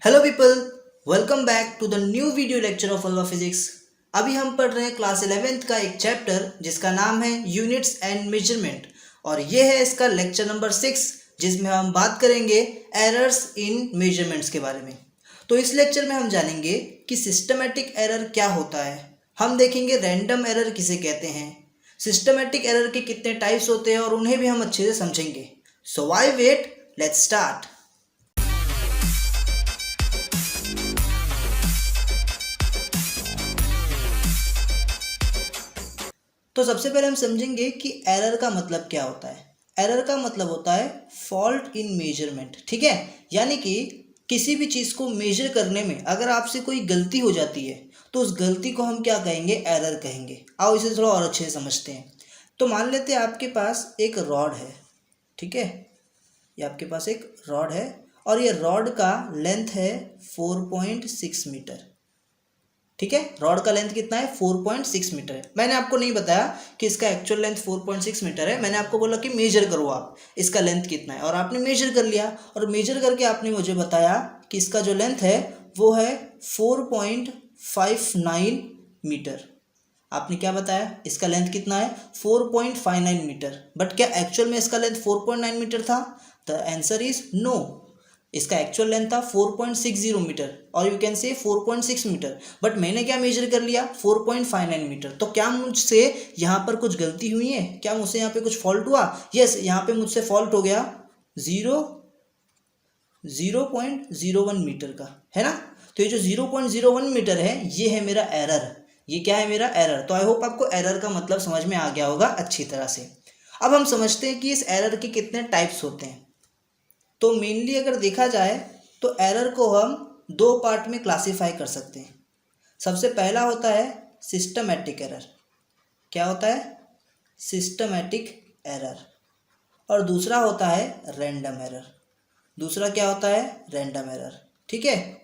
Hello people, welcome back to the new video lecture of अल्वा physics. अभी हम पढ़ रहे हैं क्लास 11th का एक चैप्टर जिसका नाम है यूनिट्स एंड मेजरमेंट, और ये है इसका लेक्चर नंबर 6 जिसमें हम बात करेंगे एरर्स इन मेजरमेंट्स के बारे में। तो इस लेक्चर में हम जानेंगे कि सिस्टमेटिक एरर क्या होता है, हम देखेंगे रैंडम एरर किसे कहते हैं, सिस्टमेटिक एरर के कितने टाइप्स होते हैं और उन्हें भी हम अच्छे से समझेंगे। So why wait, let's start. तो सबसे पहले हम समझेंगे कि एरर का मतलब क्या होता है। एरर का मतलब होता है फॉल्ट इन मेजरमेंट, ठीक है। यानी कि किसी भी चीज़ को मेजर करने में अगर आपसे कोई गलती हो जाती है तो उस गलती को हम क्या कहेंगे, एरर कहेंगे। आओ इसे थोड़ा और अच्छे से समझते हैं। तो मान लेते हैं आपके पास एक रॉड है, ठीक है। ये आपके पास एक रॉड है और ये रॉड का लेंथ है 4.6 मीटर, ठीक है। रॉड का लेंथ कितना है, 4.6 मीटर है। मैंने आपको नहीं बताया कि इसका एक्चुअल लेंथ 4.6 मीटर है, मैंने आपको बोला कि मेजर करो आप इसका लेंथ कितना है, और आपने मेजर कर लिया और मेजर करके आपने मुझे बताया कि इसका जो लेंथ है वो है 4.59 मीटर। आपने क्या बताया, इसका लेंथ कितना है, 4.59 मीटर। बट क्या एक्चुअल में इसका लेंथ 4.9 मीटर था? The answer is no. इसका एक्चुअल लेंथ था 4.60 मीटर और you can say 4.6 metre, but मैंने क्या मेजर कर लिया, 4.59 मीटर। तो क्या मुझसे यहाँ पर कुछ गलती हुई है, क्या मुझसे यहाँ पे कुछ फॉल्ट हुआ? यस, यहाँ पे मुझसे फॉल्ट हो गया 0.01 मीटर का, है ना। तो ये जो 0.01 मीटर है ये है मेरा एरर। ये क्या है, मेरा एरर। तो आई होप आपको एरर का मतलब समझ में आ गया होगा अच्छी तरह से। अब हम समझते हैं कि इस एरर के कितने टाइप्स होते हैं। तो मेनली अगर देखा जाए तो एरर को हम दो पार्ट में क्लासीफाई कर सकते हैं। सबसे पहला होता है सिस्टमैटिक एरर। क्या होता है, सिस्टमैटिक एरर। और दूसरा होता है रैंडम एरर। दूसरा क्या होता है, रैंडम एरर, ठीक है।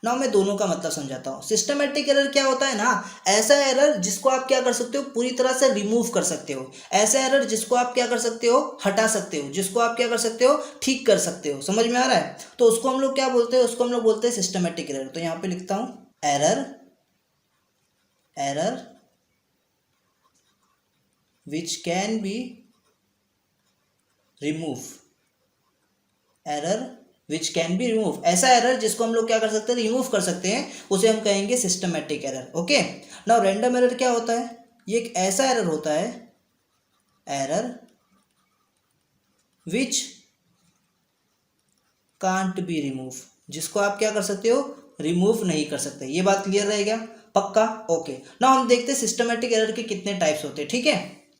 ना मैं दोनों का मतलब समझाता हूँ। सिस्टमेटिक एरर क्या होता है ना, ऐसा एरर जिसको आप क्या कर सकते हो, पूरी तरह से रिमूव कर सकते हो। ऐसा एरर जिसको आप क्या कर सकते हो, हटा सकते हो, जिसको आप क्या कर सकते हो, ठीक कर सकते हो। समझ में आ रहा है? तो उसको हम लोग क्या बोलते हैं, उसको हम लोग बोलते हैं सिस्टमेटिक एरर। तो यहाँ पे लिखता हूँ error, error which can be remove, error which can be remove. ऐसा एरर जिसको हम लोग क्या कर सकते हैं, रिमूव कर सकते हैं, उसे हम कहेंगे systematic error. Okay. Now random error क्या होता है, ये एक ऐसा एरर होता है, error which can't be remove, जिसको आप क्या कर सकते हो, रिमूव नहीं कर सकते। ये बात क्लियर रहेगा, पक्का? ओके। नाउ हम देखते हैं सिस्टमेटिक एरर के कितने टाइप्स होते हैं, ठीक है।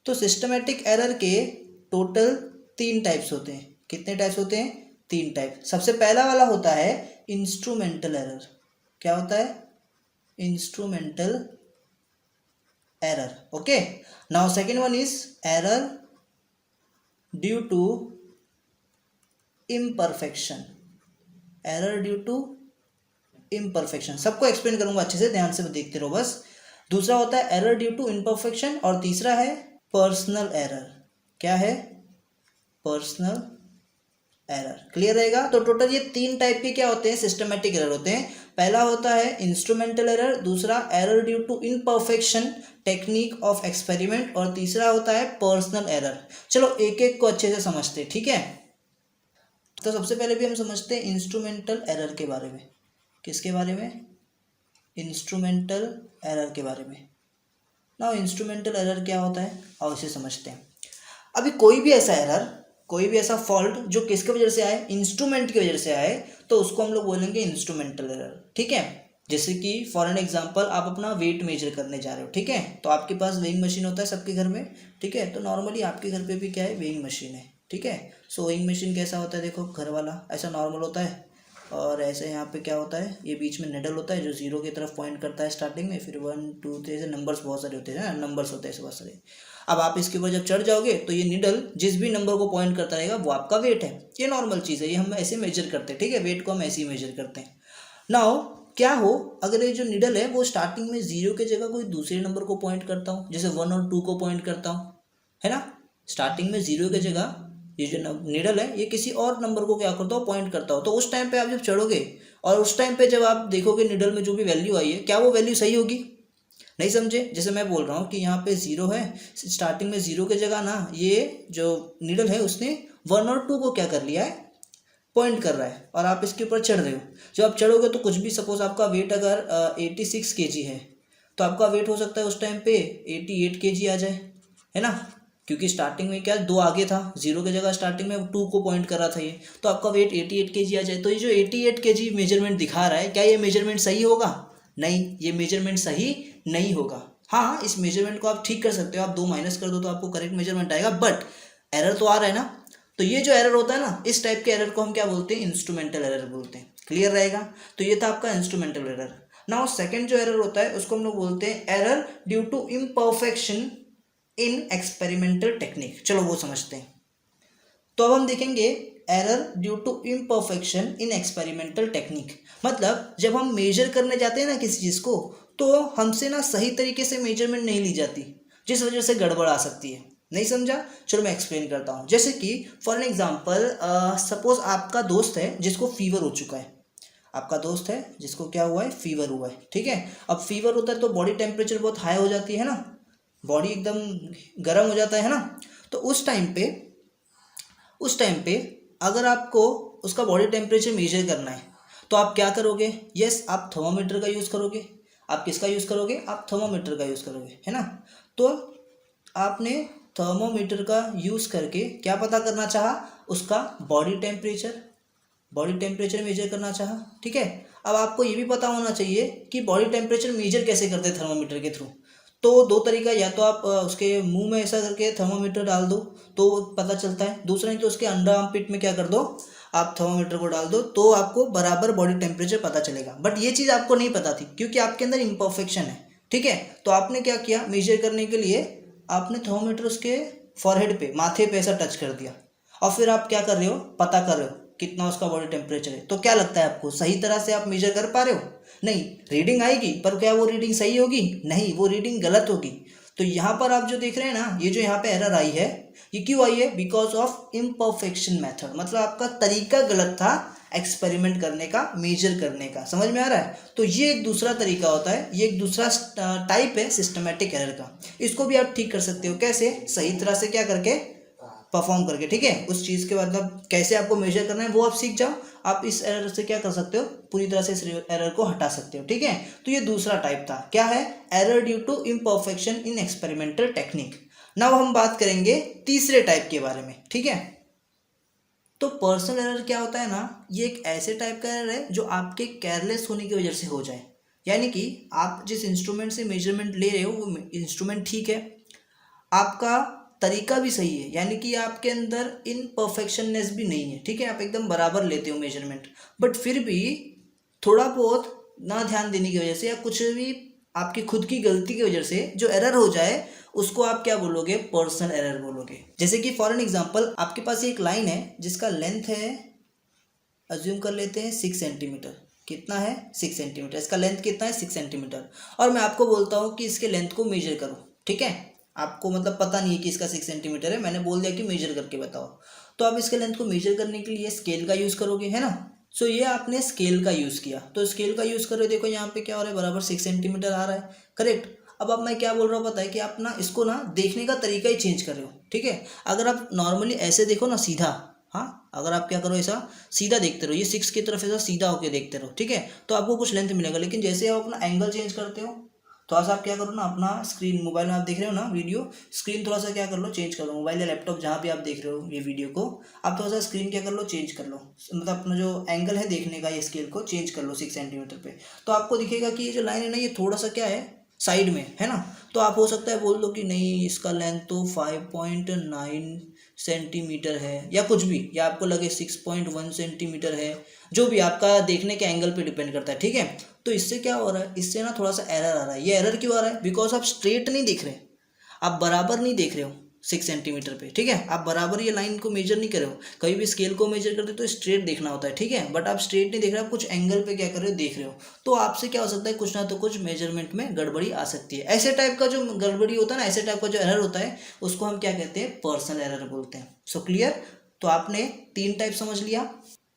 तो सिस्टमेटिक एरर के टोटल 3 टाइप्स होते हैं। कितने टाइप्स होते हैं, 3 टाइप। सबसे पहला वाला होता है इंस्ट्रूमेंटल एरर। क्या होता है, instrumental error. Okay. Now second one is error due to imperfection, error due to imperfection. सबको एक्सप्लेन करूंगा अच्छे से, ध्यान से देखते रहो बस। दूसरा होता है एरर ड्यू टू इम्परफेक्शन और तीसरा है पर्सनल एरर। क्या है, पर्सनल एरर। क्लियर रहेगा? तो टोटल ये 3 टाइप के क्या होते हैं, सिस्टमेटिक एरर होते हैं। पहला होता है इंस्ट्रूमेंटल एरर, दूसरा error due to imperfection technique of experiment, और तीसरा होता है पर्सनल एरर। चलो एक एक को अच्छे से समझते हैं, ठीक है। तो सबसे पहले भी हम समझते हैं इंस्ट्रूमेंटल एरर के बारे में। किसके बारे में, इंस्ट्रूमेंटल एरर के बारे में। ना इंस्ट्रूमेंटल एरर क्या होता है, आओ इसे समझते हैं। अभी कोई भी ऐसा एरर, कोई भी ऐसा फॉल्ट जो किसके वजह से आए, इंस्ट्रूमेंट की वजह से आए, तो उसको हम लोग बोलेंगे इंस्ट्रूमेंटल एरर, ठीक है। जैसे कि फॉर एन एग्जांपल आप अपना वेट मेजर करने जा रहे हो, ठीक है। तो आपके पास वेइंग मशीन होता है सबके घर में, ठीक है। तो नॉर्मली आपके घर पे भी क्या है, वेइंग मशीन है, ठीक है। सो वेइंग मशीन कैसा होता है, देखो घर वाला ऐसा नॉर्मल होता है, और ऐसे यहाँ पे क्या होता है, ये बीच में निडल होता है जो 0 की तरफ पॉइंट करता है स्टार्टिंग में, फिर 1 2 3 ऐसे नंबर्स बहुत सारे होते हैं, नंबर्स होते हैं बहुत सारे। अब आप इसके ऊपर जब चढ़ जाओगे तो ये निडल जिस भी नंबर को पॉइंट करता रहेगा वो आपका वेट है। ये नॉर्मल चीज़ है, ये हम ऐसे मेजर करते हैं, ठीक है। वेट को हम ऐसे ही मेजर करते हैं। नाउ क्या हो, अगर ये जो निडल है वो स्टार्टिंग में 0 की जगह कोई दूसरे नंबर को पॉइंट करता हूँ, जैसे 1 और 2 को पॉइंट करता हूँ, है ना। स्टार्टिंग में 0 की जगह ये जो निडल है ये किसी और नंबर को क्या करता हो, पॉइंट करता हो। तो उस टाइम पे आप जब चढ़ोगे और उस टाइम पे जब आप देखोगे नीडल में जो भी वैल्यू आई है, क्या वो वैल्यू सही होगी? नहीं समझे? जैसे मैं बोल रहा हूँ कि यहाँ पे 0 है, स्टार्टिंग में 0 की जगह ना ये जो नीडल है उसने 1 और 2 को क्या कर लिया है, पॉइंट कर रहा है, और आप इसके ऊपर चढ़ रहे हो। जब आप चढ़ोगे तो कुछ भी, सपोज आपका वेट अगर 86 kg है, तो आपका वेट हो सकता है उस टाइम पे 88 kg आ जाए, है ना, क्योंकि स्टार्टिंग में क्या 2 आगे था, 0 की जगह स्टार्टिंग में 2 को पॉइंट कर रहा था ये, तो आपका वेट 88 kg आ जाए। तो ये जो 88 kg मेजरमेंट दिखा रहा है, क्या ये मेजरमेंट सही होगा? नहीं, ये मेजरमेंट सही नहीं होगा। हाँ, इस मेजरमेंट को आप ठीक कर सकते हो, आप 2 माइनस कर दो तो आपको करेक्ट मेजरमेंट आएगा, बट एरर तो आ रहा है ना। तो ये जो एरर होता है ना, इस टाइप के एरर को हम क्या बोलते हैं, इंस्ट्रूमेंटल एरर बोलते हैं। क्लियर रहेगा? तो ये था आपका इंस्ट्रूमेंटल एरर। नाउ सेकंड जो एरर होता है उसको हम लोग बोलते हैं error due to imperfection in experimental technique. चलो वो समझते हैं। तो अब हम देखेंगे error due to imperfection in experimental technique, मतलब जब हम मेजर करने जाते हैं ना किसी चीज़ को, तो हमसे ना सही तरीके से मेजरमेंट नहीं ली जाती, जिस वजह से गड़बड़ आ सकती है। नहीं समझा? चलो मैं एक्सप्लेन करता हूँ। जैसे कि फॉर एन एग्जाम्पल, सपोज आपका दोस्त है जिसको फीवर हो चुका है, आपका दोस्त है जिसको क्या हुआ है, फीवर हुआ है, ठीक है। अब फीवर होता है तो बॉडी टेम्परेचर बहुत हाई हो जाती है ना, बॉडी एकदम गर्म हो जाता है ना। तो उस टाइम पे अगर आपको उसका बॉडी टेम्परेचर मेजर करना है, तो आप क्या करोगे? यस, आप थर्मामीटर का यूज़ करोगे। आप किसका यूज़ करोगे? आप थर्मामीटर का यूज़ करोगे, है ना। तो आपने थर्मोमीटर का यूज़ करके क्या पता करना चाहा? उसका बॉडी टेम्परेचर मेजर करना चाहा, ठीक है। अब आपको ये भी पता होना चाहिए कि बॉडी टेम्परेचर मेजर कैसे करते हैं थर्मोमीटर के थ्रू। तो दो तरीका, या तो आप उसके मुंह में ऐसा करके थर्मोमीटर डाल दो तो पता चलता है, दूसरा नहीं तो उसके अंडर आर्म पिट में क्या कर दो, आप थर्मोमीटर को डाल दो, तो आपको बराबर बॉडी टेम्परेचर पता चलेगा। बट ये चीज़ आपको नहीं पता थी क्योंकि आपके अंदर इम्परफेक्शन है, ठीक है। तो आपने क्या किया, मेजर करने के लिए आपने थर्मोमीटर उसके फॉरहेड पे, माथे पे ऐसा टच कर दिया, और फिर आप क्या कर रहे हो, पता कर रहे हो कितना उसका बॉडी टेम्परेचर है। तो क्या लगता है आपको, सही तरह से आप मेजर कर पा रहे हो? नहीं, रीडिंग आएगी पर क्या वो रीडिंग सही होगी? नहीं, वो रीडिंग गलत होगी। तो यहाँ पर आप जो देख रहे हैं ना, ये जो यहाँ पे एरर आई है, ये क्यों आई है? बिकॉज ऑफ इम्परफेक्शन मेथड, मतलब आपका तरीका गलत था एक्सपेरिमेंट करने का, मेजर करने का। समझ में आ रहा है? तो ये एक दूसरा तरीका होता है, ये एक दूसरा टाइप है सिस्टमेटिक एरर का। इसको भी आप ठीक कर सकते हो, कैसे? सही तरह से क्या करके, परफॉर्म करके, ठीक है। उस चीज़ के मतलब कैसे आपको मेजर करना है वो आप सीख जाओ, आप इस एरर से क्या कर सकते हो, पूरी तरह से इस एरर को हटा सकते हो, ठीक है। तो ये दूसरा टाइप था, क्या है? Error due to imperfection in experimental technique. Now हम बात करेंगे तीसरे टाइप के बारे में, ठीक है। तो पर्सनल एरर क्या होता है ना, ये एक ऐसे टाइप का एरर है जो आपके केयरलेस होने की वजह से हो जाए। यानी कि आप जिस इंस्ट्रूमेंट से मेजरमेंट ले रहे हो वो इंस्ट्रूमेंट ठीक है, आपका तरीका भी सही है, यानी कि आपके अंदर इनपरफेक्शननेस भी नहीं है, ठीक है, आप एकदम बराबर लेते हो मेजरमेंट, बट फिर भी थोड़ा बहुत ना ध्यान देने की वजह से या कुछ भी आपकी खुद की गलती की वजह से जो एरर हो जाए उसको आप क्या बोलोगे? पर्सनल एरर बोलोगे। जैसे कि फॉर एन एग्जांपल, आपके पास एक लाइन है जिसका लेंथ है, अज्यूम कर लेते हैं 6 सेंटीमीटर। कितना है? 6 सेंटीमीटर। इसका लेंथ कितना है? 6 सेंटीमीटर। और मैं आपको बोलता हूँ कि इसके लेंथ को मेजर करो, ठीक है। आपको मतलब पता नहीं है कि इसका 6 सेंटीमीटर है, मैंने बोल दिया कि मेजर करके बताओ। तो आप इसके लेंथ को मेजर करने के लिए स्केल का यूज़ करोगे, है ना। सो ये आपने स्केल का यूज़ किया, तो स्केल का यूज़ करो, देखो यहाँ पे क्या हो रहा है, बराबर 6 सेंटीमीटर आ रहा है, करेक्ट। अब मैं क्या बोल रहा हूँ पता है, कि आप ना इसको ना देखने का तरीका ही चेंज कर रहे हो, ठीक है। अगर आप नॉर्मली ऐसे देखो ना सीधा, हाँ, अगर आप क्या करो, ऐसा सीधा देखते रहो, ये 6 की तरफ ऐसा सीधा होकर देखते रहो, ठीक है, तो आपको कुछ लेंथ मिलेगा। लेकिन जैसे आप अपना एंगल चेंज करते हो, थोड़ा सा आप क्या करो ना, अपना स्क्रीन, मोबाइल में आप देख रहे हो ना वीडियो, स्क्रीन थोड़ा सा क्या कर लो, चेंज कर लो, मोबाइल या लैपटॉप जहाँ भी आप देख रहे हो ये वीडियो को, आप थोड़ा सा स्क्रीन क्या कर लो, चेंज कर लो, मतलब अपना जो एंगल है देखने का, ये स्केल को चेंज कर लो 6 सेंटीमीटर पे। तो आपको दिखेगा कि ये जो लाइन है ना, ये थोड़ा सा क्या है, साइड में है ना। तो आप हो सकता है बोल दो कि नहीं, इसका लेंथ तो 5.9 सेंटीमीटर है या कुछ भी, या आपको लगे 6.1 सेंटीमीटर है, जो भी आपका देखने के एंगल पे डिपेंड करता है, ठीक है। तो इससे क्या हो रहा है, इससे ना थोड़ा सा एरर आ रहा है। ये एरर क्यों आ रहा है? बिकॉज आप स्ट्रेट नहीं देख रहे, आप बराबर नहीं देख रहे हो 6 सेंटीमीटर पे, ठीक है। आप बराबर ये लाइन को मेजर नहीं कर रहे हो। कभी भी स्केल को मेजर करते तो स्ट्रेट देखना होता है, ठीक है, बट आप स्ट्रेट नहीं देख रहे, आप कुछ एंगल पे क्या कर रहे हो, देख रहे हो। तो आपसे क्या हो सकता है, कुछ ना तो कुछ मेजरमेंट में गड़बड़ी आ सकती है। ऐसे टाइप का जो गड़बड़ी होता है ना, ऐसे टाइप का जो एरर होता है, उसको हम क्या कहते हैं, पर्सनल एरर बोलते हैं। So clear? तो आपने 3 टाइप समझ लिया,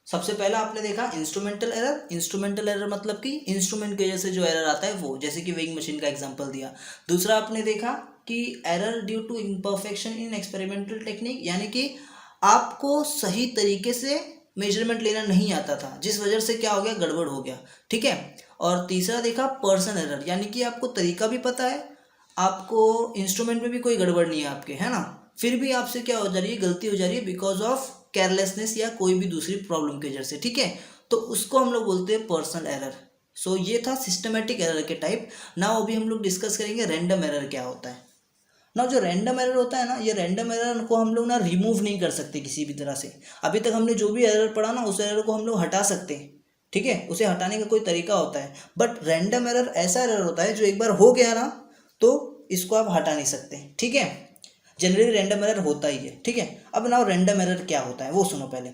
सबसे पहला आपने देखा इंस्ट्रूमेंटल एरर। इंस्ट्रूमेंटल एरर मतलब कि इंस्ट्रूमेंट की वजह से जो एरर आता है वो, जैसे कि वेइंग मशीन का एग्जांपल दिया। दूसरा आपने देखा कि error due to imperfection in experimental technique, यानी कि आपको सही तरीके से मेजरमेंट लेना नहीं आता था, जिस वजह से क्या हो गया, गड़बड़ हो गया, ठीक है। और तीसरा देखा पर्सन एरर, यानी कि आपको तरीका भी पता है, आपको इंस्ट्रूमेंट में भी कोई गड़बड़ नहीं है आपके, है ना, फिर भी आपसे क्या हो जा रही है, गलती हो जा रही है बिकॉज ऑफ केयरलेसनेस या कोई भी दूसरी प्रॉब्लम की वजह से, ठीक है। तो उसको हम लोग बोलते हैं पर्सनल एरर। सो ये था सिस्टमेटिक एरर के टाइप। नाउ अभी हम लोग डिस्कस करेंगे रैंडम एरर क्या होता है। ना जो रैंडम एरर होता है ना, ये रैंडम एरर को हम लोग ना रिमूव नहीं कर सकते किसी भी तरह से। अभी तक हमने जो भी एरर पढ़ा ना, उस एरर को हम लोग हटा सकते हैं, ठीक है, उसे हटाने का कोई तरीका होता है। बट रैंडम एरर ऐसा एरर होता है जो एक बार हो गया ना तो इसको आप हटा नहीं सकते, ठीक है। जनरली रैंडम एरर होता ही है, ठीक है। अब ना रैंडम एरर क्या होता है वो सुनो पहले।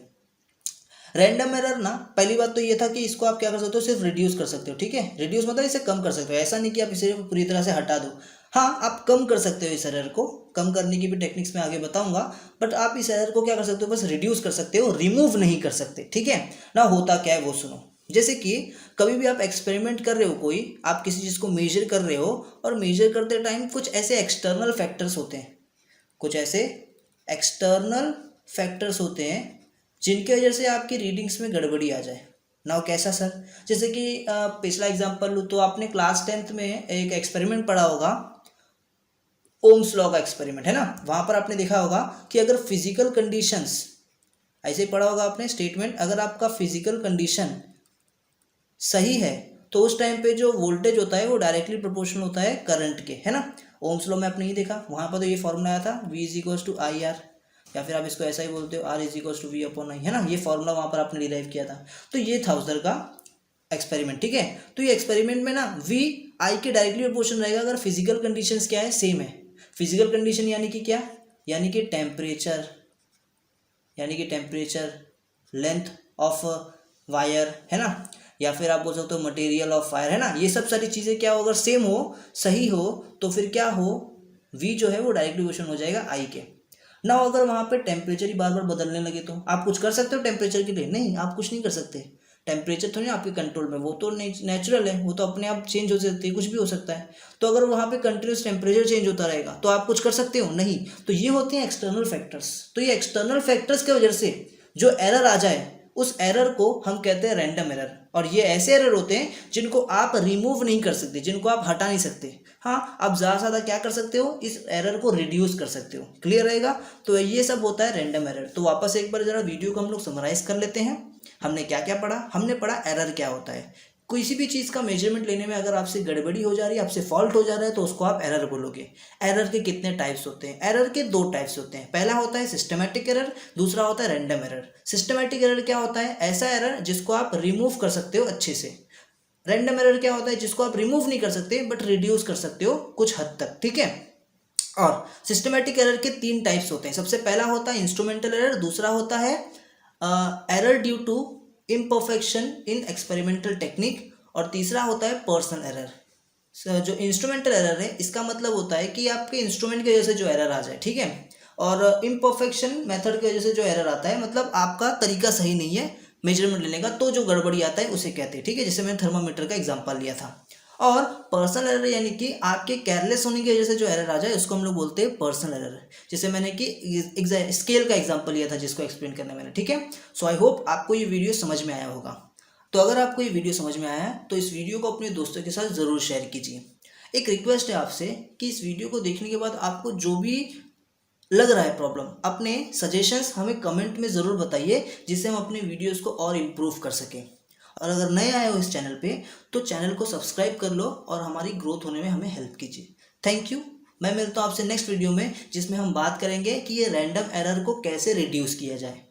रैंडम एरर ना, पहली बात तो ये था कि इसको आप क्या कर सकते हो, सिर्फ रिड्यूस कर सकते हो, ठीक है। रिड्यूस मतलब इसे कम कर सकते हो, ऐसा नहीं कि आप इसे पूरी तरह से हटा दो। हाँ, आप कम कर सकते हो इस एरर को, कम करने की भी टेक्निक्स मैं आगे बताऊंगा। बट आप इस एरर को क्या कर सकते हो, बस रिड्यूस कर सकते हो, रिमूव नहीं कर सकते, ठीक है ना। होता क्या है वो सुनो। जैसे कि कभी भी आप एक्सपेरिमेंट कर रहे हो, कोई आप किसी चीज़ को मेजर कर रहे हो, और मेजर करते टाइम कुछ ऐसे एक्सटर्नल फैक्टर्स होते हैं, कुछ ऐसे एक्सटर्नल फैक्टर्स होते हैं जिनकी वजह से आपकी रीडिंग्स में गड़बड़ी आ जाए। नाउ कैसा सर, जैसे कि पिछला एग्जांपल लूँ तो आपने क्लास 10th में एक एक्सपेरिमेंट पढ़ा होगा, ओम्स लॉ का एक्सपेरिमेंट, है ना। वहाँ पर आपने देखा होगा कि अगर फिजिकल कंडीशंस, ऐसे ही पढ़ा होगा आपने स्टेटमेंट, अगर आपका फिजिकल कंडीशन सही है तो उस टाइम पे जो वोल्टेज होता है वो डायरेक्टली प्रोपोर्शनल होता है करंट के, है ना। ओम्स लॉ में आपने ये देखा, वहाँ पर तो ये फॉर्मूला आया था V is equals to I R, या फिर आप इसको ऐसा ही बोलते हो R is equals to V upon I, है ना। ये फॉर्मूला वहाँ पर आपने डिराइव किया था। तो ये था उधर का एक्सपेरिमेंट, ठीक है। तो ये एक्सपेरिमेंट में ना V I के डायरेक्टली प्रोपोर्शनल रहेगा अगर फिजिकल कंडीशंस क्या है, सेम है। फिजिकल कंडीशन यानी कि क्या, यानी कि टेम्परेचर, लेंथ ऑफ वायर, है ना, या फिर आप बोल सकते हो मटेरियल ऑफ फायर, है ना। ये सब सारी चीज़ें क्या हो, अगर सेम हो, सही हो, तो फिर क्या हो, V जो है वो डायरेक्ट डिविजन हो जाएगा I के। ना अगर वहाँ पे टेम्परेचर ही बार बार बदलने लगे तो आप कुछ कर सकते हो टेम्परेचर के लिए? नहीं, आप कुछ नहीं कर सकते। टेम्परेचर थोड़ी आपके कंट्रोल में, वो तो नेचुरल है, वो तो अपने आप चेंज हो सकती है, कुछ भी हो सकता है। तो अगर वहाँ पे कंटिन्यूस टेम्परेचर चेंज होता रहेगा तो आप कुछ कर सकते हो? नहीं। तो ये होते हैं एक्सटर्नल फैक्टर्स। तो ये एक्सटर्नल फैक्टर्स की वजह से जो एरर आ जाए, उस एरर को हम कहते हैं रैंडम एरर। और ये ऐसे एरर होते हैं जिनको आप रिमूव नहीं कर सकते, जिनको आप हटा नहीं सकते। हाँ, आप ज़्यादा से ज़्यादा क्या कर सकते हो, इस एरर को रिड्यूस कर सकते हो। क्लियर रहेगा? तो ये सब होता है रैंडम एरर। तो वापस एक बार ज़रा वीडियो को हम लोग समराइज कर लेते हैं। हमने क्या क्या पढ़ा? हमने पढ़ा एरर क्या होता है। किसी भी चीज़ का मेजरमेंट लेने में अगर आपसे गड़बड़ी हो जा रही है, आपसे फॉल्ट हो जा रहा है, तो उसको आप एरर बोलोगे। एरर के कितने टाइप्स होते हैं? एरर के 2 टाइप्स होते हैं। पहला होता है सिस्टमैटिक एरर, दूसरा होता है रैंडम एरर। सिस्टमैटिक एरर क्या होता है? ऐसा एरर जिसको आप रिमूव कर सकते हो अच्छे से। रैंडम एरर क्या होता है? जिसको आप रिमूव नहीं कर सकते बट रिड्यूस कर सकते हो कुछ हद तक, ठीक है। और सिस्टमैटिक एरर के 3 टाइप्स होते हैं। सबसे पहला होता है इंस्ट्रूमेंटल एरर, दूसरा होता है error due to imperfection in experimental technique, और तीसरा होता है पर्सनल एरर। जो इंस्ट्रूमेंटल एरर है, इसका मतलब होता है कि आपके इंस्ट्रूमेंट की वजह से जो एरर आ जाए, ठीक है। और इम्परफेक्शन मेथड की वजह से जो एरर आता है, मतलब आपका तरीका सही नहीं है मेजरमेंट लेने का, तो जो गड़बड़ी आता है उसे कहते हैं, ठीक है। जैसे मैंने थर्मामीटर का एग्जांपल लिया था। और पर्सनल एरर यानी कि आपके केयरलेस होने की वजह से जो एरर आ जाए उसको हम लोग बोलते हैं पर्सनल एरर। जैसे मैंने कि स्केल का एग्जांपल लिया था जिसको एक्सप्लेन करने मैंने, ठीक है। सो आई होप आपको ये वीडियो समझ में आया होगा। तो अगर आपको ये वीडियो समझ में आया है तो इस वीडियो को अपने दोस्तों के साथ ज़रूर शेयर कीजिए। एक रिक्वेस्ट है आपसे कि इस वीडियो को देखने के बाद आपको जो भी लग रहा है प्रॉब्लम, अपने सजेशंस हमें कमेंट में ज़रूर बताइए, जिससे हम अपने वीडियोस को और इम्प्रूव कर सकें। और अगर नए आए हो इस चैनल पे तो चैनल को सब्सक्राइब कर लो और हमारी ग्रोथ होने में हमें हेल्प कीजिए। Thank you. मैं मिलता हूँ आपसे नेक्स्ट वीडियो में, जिसमें हम बात करेंगे कि ये रैंडम एरर को कैसे रिड्यूस किया जाए।